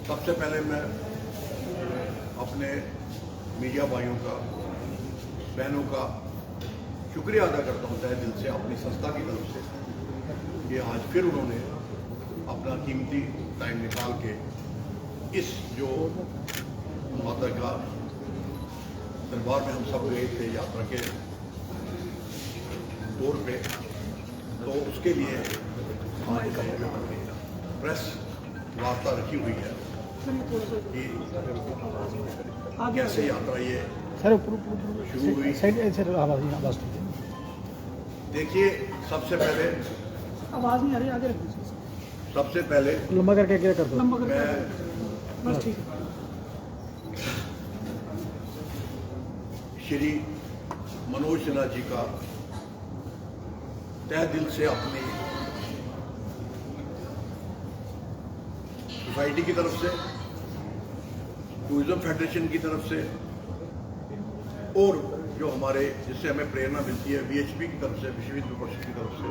सबसे पहले मैं अपने मीडिया भाइयों का, बहनों का शुक्रिया अदा करता हूँ तहे दिल से अपनी संस्था की तरफ से कि आज फिर उन्होंने अपना कीमती टाइम निकाल के इस जो माता का दरबार में हम सब गए थे यात्रा के तौर पे, तो उसके लिए आज प्रेस वार्ता रखी हुई है कि कैसे यात्रा ये शुरू हुई। देखिए, सबसे पहले आवाज नहीं आ रही, आगे सबसे पहले लंबा करके क्या कर दो, बस ठीक है। श्री मनोज सिन्हा जी का तहे दिल से अपनी सोसाइटी की तरफ से, टूरिज्म फेडरेशन की तरफ से और जो हमारे जिससे हमें प्रेरणा मिलती है वीएचपी की तरफ से, विश्व हिंदू परिषद की तरफ से,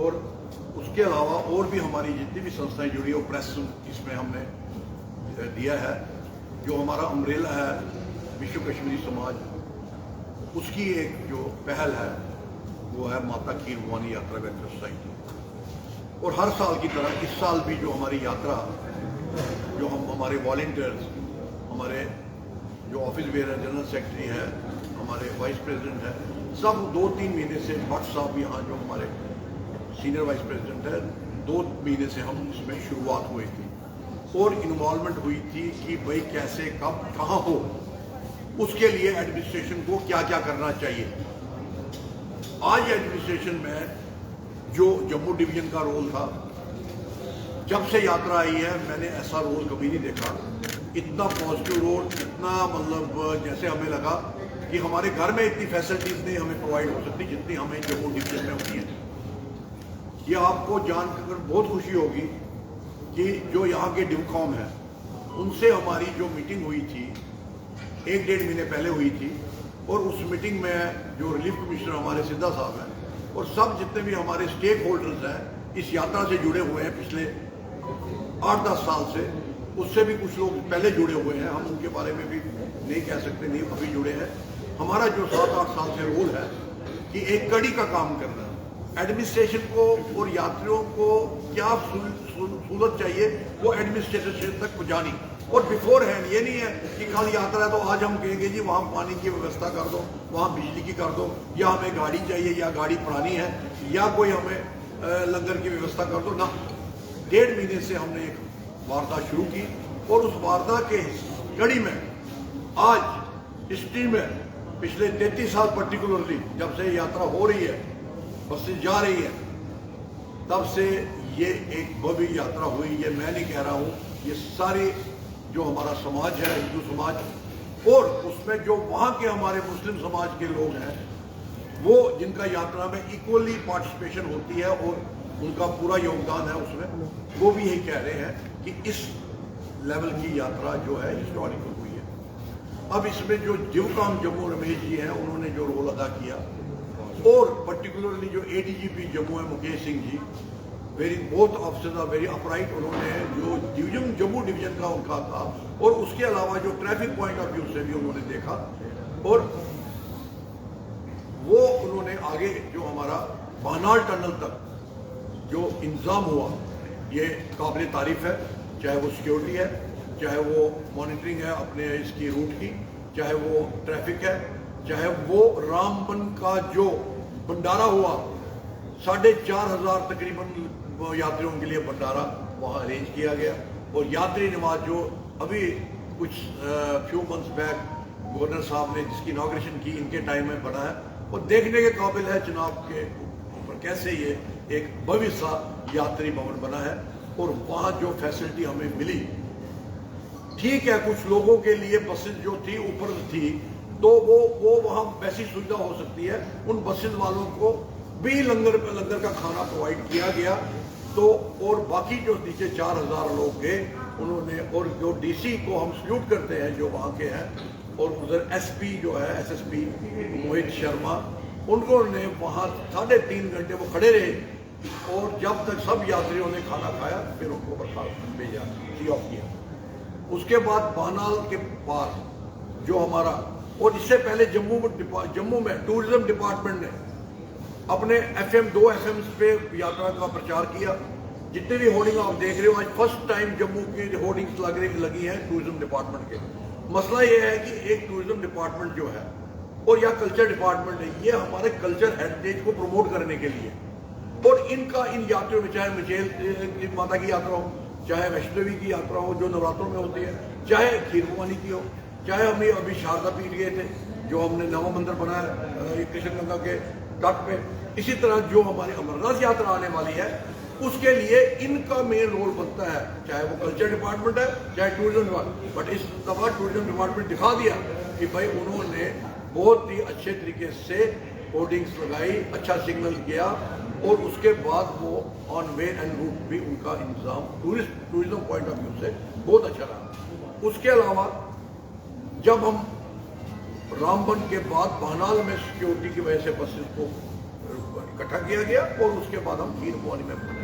और उसके अलावा और भी हमारी जितनी भी संस्थाएं जुड़ी है, प्रेस इसमें हमने दिया है। जो हमारा अम्ब्रेला है विश्व कश्मीरी समाज, उसकी एक जो पहल है वो है माता खीर भवानी यात्रा वेलफेयर सोसाइटी। और हर साल की तरह इस साल भी जो हमारी यात्रा, जो हम हमारे वॉलंटियर्स, हमारे जो ऑफिस बेयर जनरल सेक्रेटरी है, हमारे वाइस प्रेसिडेंट है, सब 2-3 महीने से, भट्ट साहब यहाँ जो हमारे सीनियर वाइस प्रेसिडेंट है, 2 महीने से हम इसमें शुरुआत हुई थी और इन्वॉल्वमेंट हुई थी कि भाई कैसे कब कहाँ हो, उसके लिए एडमिनिस्ट्रेशन को क्या क्या करना चाहिए। आज एडमिनिस्ट्रेशन में जो जम्मू डिवीजन का रोल था, जब से यात्रा आई है मैंने ऐसा रोल कभी नहीं देखा, इतना पॉजिटिव रोल, इतना मतलब जैसे हमें लगा कि हमारे घर में इतनी फैसिलिटीज नहीं हमें प्रोवाइड हो सकती जितनी हमें जम्मू डिवीजन में होती है। ये आपको जानकर बहुत खुशी होगी कि जो यहाँ के डिवकॉम है उनसे हमारी जो मीटिंग हुई थी 1-1.5 महीने पहले हुई थी, और उस मीटिंग में जो रिलीफ कमिश्नर हमारे सिद्धा साहब हैं और सब जितने भी हमारे स्टेक होल्डर्स हैं इस यात्रा से जुड़े हुए हैं पिछले 8-10 साल से, उससे भी कुछ लोग पहले जुड़े हुए हैं, हम उनके बारे में भी नहीं कह सकते नहीं अभी जुड़े हैं। हमारा जो 7-8 साल से रोल है कि एक कड़ी का काम करना, एडमिनिस्ट्रेशन को और यात्रियों को क्या सहूलत चाहिए वो एडमिनिस्ट्रेशन तक पहुँचानी। और बिफोर हैंड ये नहीं है कि कल यात्रा है तो आज हम कहेंगे जी वहाँ पानी की व्यवस्था कर दो, वहाँ बिजली की कर दो, या हमें गाड़ी चाहिए या गाड़ी पुरानी है या कोई हमें लंगर की व्यवस्था कर दो ना। 1.5 महीने से हमने एक वार्ता शुरू की और उस वार्ता के कड़ी में आज हिस्ट्री में पिछले 33 साल पर्टिकुलरली जब से यात्रा हो रही है, बसें जा रही है, तब से ये एक भव्य यात्रा हुई। ये मैं नहीं कह रहा हूँ, ये सारे जो हमारा समाज है, हिंदू समाज, और उसमें जो वहाँ के हमारे मुस्लिम समाज के लोग हैं, वो जिनका यात्रा में इक्वली पार्टिसिपेशन होती है और उनका पूरा योगदान है उसमें, वो भी यही कह रहे हैं कि इस लेवल की यात्रा जो है हिस्टोरिकल हुई है। अब इसमें जो डिवकॉम जम्मू रमेश जी हैं उन्होंने जो रोल अदा किया, और पर्टिकुलरली जो एडीजीपी जम्मू है Mukesh Singh ji, both officers are very upright, उन्होंने जो डिवीजन जम्मू डिवीजन का उनका था और उसके अलावा जो ट्रैफिक पॉइंट ऑफ व्यू से भी उन्होंने देखा, और वो उन्होंने आगे जो हमारा बानाल टनल तक जो इंतजाम हुआ ये काबिल तारीफ है, चाहे वो सिक्योरिटी है, चाहे वो मॉनिटरिंग है अपने इसकी रूट की, चाहे वो ट्रैफिक है, चाहे वो रामबन का जो भंडारा हुआ, 4,500 तकरीबन यात्रियों के लिए भंडारा वहाँ अरेंज किया गया, और यात्री निवास जो अभी कुछ फ्यू मंथ्स बैक गवर्नर साहब ने जिसकी इनॉग्रेशन की इनके टाइम में बना है, और देखने के काबिल है जनाब के ऊपर कैसे ये एक भव्य सा यात्री भवन बना है। और वहाँ जो फैसिलिटी हमें मिली, ठीक है कुछ लोगों के लिए बसेज जो थी ऊपर थी तो वो वहाँ वैसी सुविधा हो सकती है, उन बसेज वालों को भी लंगर का खाना प्रोवाइड किया गया। तो और बाकी जो नीचे 4,000 लोग गए उन्होंने, और जो डीसी को हम सल्यूट करते हैं जो वहाँ के हैं, और उधर एसपी जो है एसएसपी मोहित शर्मा, उनको ने वहाँ 3.5 घंटे वो खड़े रहे और जब तक सब यात्रियों ने खाना खाया फिर उनको बर्खास्त भेजा, सी ऑफ किया। उसके बाद बानाल के पार जो हमारा, और इससे पहले जम्मू में टूरिज्म डिपार्टमेंट ने अपने FM 2 FM पे यात्रा का प्रचार किया। जितने भी होर्डिंग आप देख रहे हो, आज फर्स्ट टाइम जम्मू की होर्डिंग्स लगी हैं टूरिज्म डिपार्टमेंट के। मसला ये है कि एक टूरिज्म डिपार्टमेंट जो है और या कल्चर डिपार्टमेंट है, ये हमारे कल्चर हेरिटेज को प्रमोट करने के लिए, और इनका इन यात्रियों में चाहे मचेल माता की यात्रा हो, चाहे वैष्णो देवी की यात्रा हो जो नवरात्रों में होती है, चाहे खीर भवानी की हो, चाहे हम अभी शारदा पीठ गए थे जो हमने नवा मंदिर बनाया कृष्णगंगा के तट पे, इसी तरह जो हमारी अमरनाथ यात्रा आने वाली है उसके लिए इनका मेन रोल बनता है, चाहे वो कल्चर डिपार्टमेंट है चाहे टूरिज्म डिपार्टमेंट। बट इस दफा टूरिज्म डिपार्टमेंट दिखा दिया कि भाई उन्होंने बहुत ही अच्छे तरीके से होर्डिंग्स लगाई, अच्छा सिग्नल किया, और उसके बाद वो ऑन वे एंड रूट भी उनका इंतजाम टूरिज्म पॉइंट ऑफ व्यू से बहुत अच्छा रहा। उसके अलावा जब हम रामबन के बाद बानाल में सिक्योरिटी की वजह से बसेस को इकट्ठा किया गया, और उसके बाद हम खीर भवानी में पहुंचे।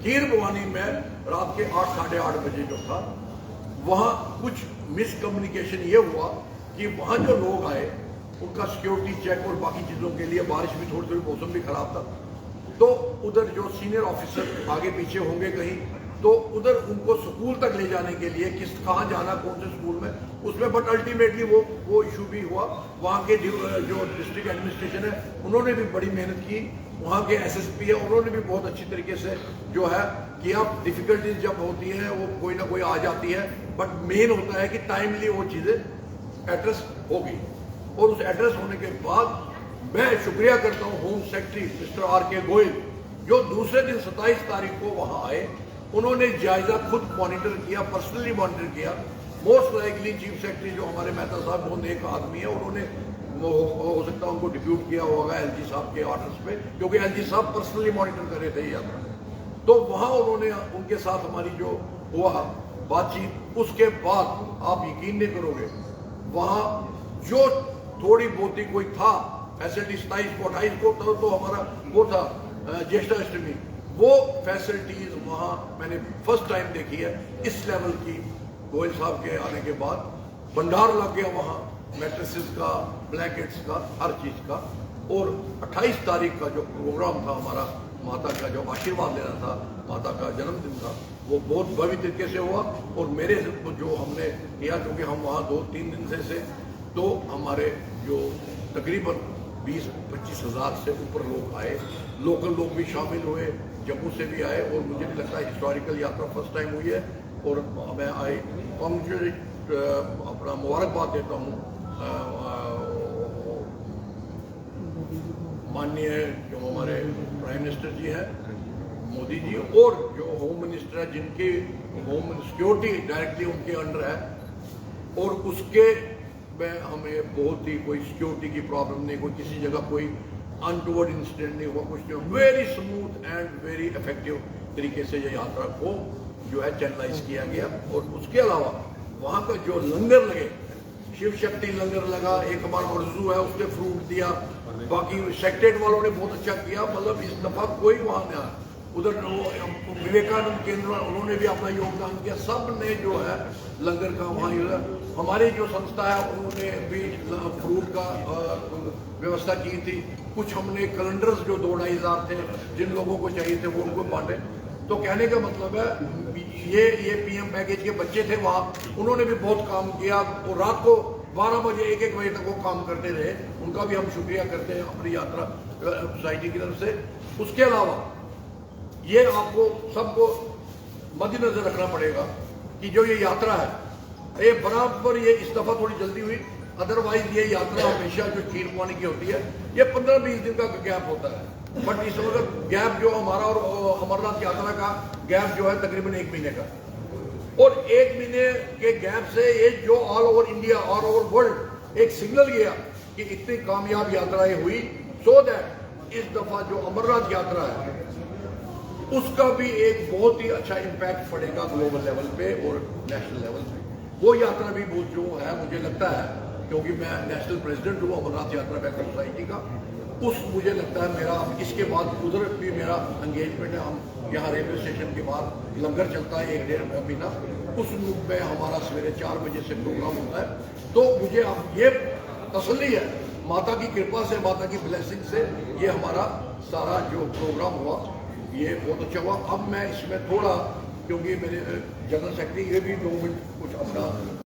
खीर भवानी में रात के 8 साढ़े 8 बजे जो था, वहां कुछ मिसकम्युनिकेशन ये हुआ कि वहां जो लोग आए उनका सिक्योरिटी चेक और बाकी चीजों के लिए, बारिश भी थोड़ी मौसम भी खराब था, तो उधर जो सीनियर ऑफिसर आगे पीछे होंगे कहीं, तो उधर उनको स्कूल तक ले जाने के लिए कहाँ जाना, कौन से स्कूल में, उसमें बट अल्टीमेटली वो इशू भी हुआ। वहाँ के जो डिस्ट्रिक्ट एडमिनिस्ट्रेशन है उन्होंने भी बड़ी मेहनत की, वहाँ के SSP है उन्होंने भी बहुत अच्छी तरीके से जो है कि अब डिफिकल्टीज जब होती है वो कोई ना कोई आ जाती है, बट मेन होता है कि टाइमली वो चीज़ें एड्रेस हो गई। और उस एड्रेस होने के बाद मैं शुक्रिया करता हूँ home secretary mister RK Goyal, जो दूसरे दिन 27 तारीख को वहाँ आए, उन्होंने जायजा खुद मॉनिटर किया, पर्सनली मॉनिटर किया। मोस्ट लाइकली चीफ सेक्रेटरी जो हमारे मेहता साहब बहुत नेक आदमी है, उन्होंने हो सकता है उनको डिप्यूट किया होगा LG साहब के ऑर्डर्स पे, क्योंकि LG साहब पर्सनली मॉनिटर कर रहे थे यात्रा। तो वहाँ उन्होंने उनके साथ हमारी जो हुआ बातचीत, उसके बाद आप यकीन नहीं करोगे वहाँ जो थोड़ी बहुत ही कोई था फैसिलिटी 27 को 28 को तो हमारा वो था ज्येष्ठाष्टमी, वो फैसिलिटीज वहाँ मैंने फर्स्ट टाइम देखी है इस लेवल की। गोयल साहब के आने के बाद भंडार लग गया वहाँ, मैट्रेसेस का, ब्लैंकेट्स का, हर चीज़ का। और 28 तारीख का जो प्रोग्राम था हमारा, माता का जो आशीर्वाद लेना था, माता का जन्मदिन था, वो बहुत भव्य तरीके से हुआ। और मेरे जो हमने किया, क्योंकि हम वहाँ 2-3 दिन से तो हमारे जो तकरीबन 20-25 हज़ार से ऊपर लोग आए, लोकल लोग भी शामिल हुए, जम्मू से भी आए, और मुझे नहीं लगता हिस्टोरिकल यात्रा फर्स्ट टाइम हुई है। और मैं अपना मुबारकबाद देता हूँ माननीय जो हमारे प्राइम मिनिस्टर जी हैं मोदी जी, और जो होम मिनिस्टर है जिनकी होम सिक्योरिटी डायरेक्टली उनके अंडर है, और उसके में हमें बहुत ही कोई सिक्योरिटी की प्रॉब्लम नहीं, कोई किसी जगह कोई अनटूवर्ड इंसिडेंट नहीं हुआ, कुछ नहीं हुआ। Very smooth and very effective तरीके से ये यात्रा को जो है चैनलाइज किया गया। और उसके अलावा वहाँ का जो लंगर लगे, शिव शक्ति लंगर लगा, एक हमारा अर्जू है उसने फ्रूट दिया, बाकी सेक्रेटरी वालों ने बहुत अच्छा किया। मतलब इस दफा कोई वहाँ नहीं आया, उधर विवेकानंद केंद्र उन्होंने भी अपना योगदान किया, सब ने जो है लंगर का वहाँ, हमारी जो संस्था है उन्होंने भी फ्रूट का व्यवस्था की थी। कुछ हमने कैलेंडर्स जो 2-2.5 हज़ार थे जिन लोगों को चाहिए थे वो उनको बांटे। तो कहने का मतलब है ये PM पैकेज के बच्चे थे वहाँ, उन्होंने भी बहुत काम किया, और रात को 12 बजे 1-1 बजे तक वो काम करते रहे, उनका भी हम शुक्रिया करते हैं अपनी यात्रा सोसाइटी की तरफ से। उसके अलावा ये आपको सबको मद्देनजर रखना पड़ेगा कि जो ये यात्रा है ये बराबर, ये इस दफा थोड़ी जल्दी हुई, अदरवाइज ये यात्रा हमेशा जो खीर भवानी की होती है ये 15-20 दिन का गैप होता है। बट इस वक्त गैप जो हमारा और अमरनाथ यात्रा का गैप जो है तकरीबन 1 महीने का, और 1 महीने के गैप से ये जो all over India, all over world एक सिग्नल गया कि इतनी कामयाब यात्राएं हुई, सो दैट इस दफा जो अमरनाथ यात्रा है उसका भी एक बहुत ही अच्छा इम्पैक्ट पड़ेगा ग्लोबल लेवल पे और नेशनल लेवल पे। वो यात्रा भी बहुत जो है मुझे लगता है, क्योंकि मैं नेशनल प्रेसिडेंट हूँ अमरनाथ यात्रा बैकर सोसाइटी का, उस मुझे लगता है मेरा इसके बाद उधर भी मेरा एंगेजमेंट है। हम यहाँ रेलवे स्टेशन के बाद लंगर चलता है 1-1.5 महीना, उस ग्रुप में हमारा सवेरे 4 बजे से प्रोग्राम होता है। तो मुझे अब ये तसल्ली है माता की कृपा से, माता की ब्लेसिंग से, ये हमारा सारा जो प्रोग्राम हुआ ये बहुत अच्छा हुआ। अब मैं इसमें थोड़ा, क्योंकि मेरे जनरल सेक्रेटरी ये भी 2 मिनट कुछ अपना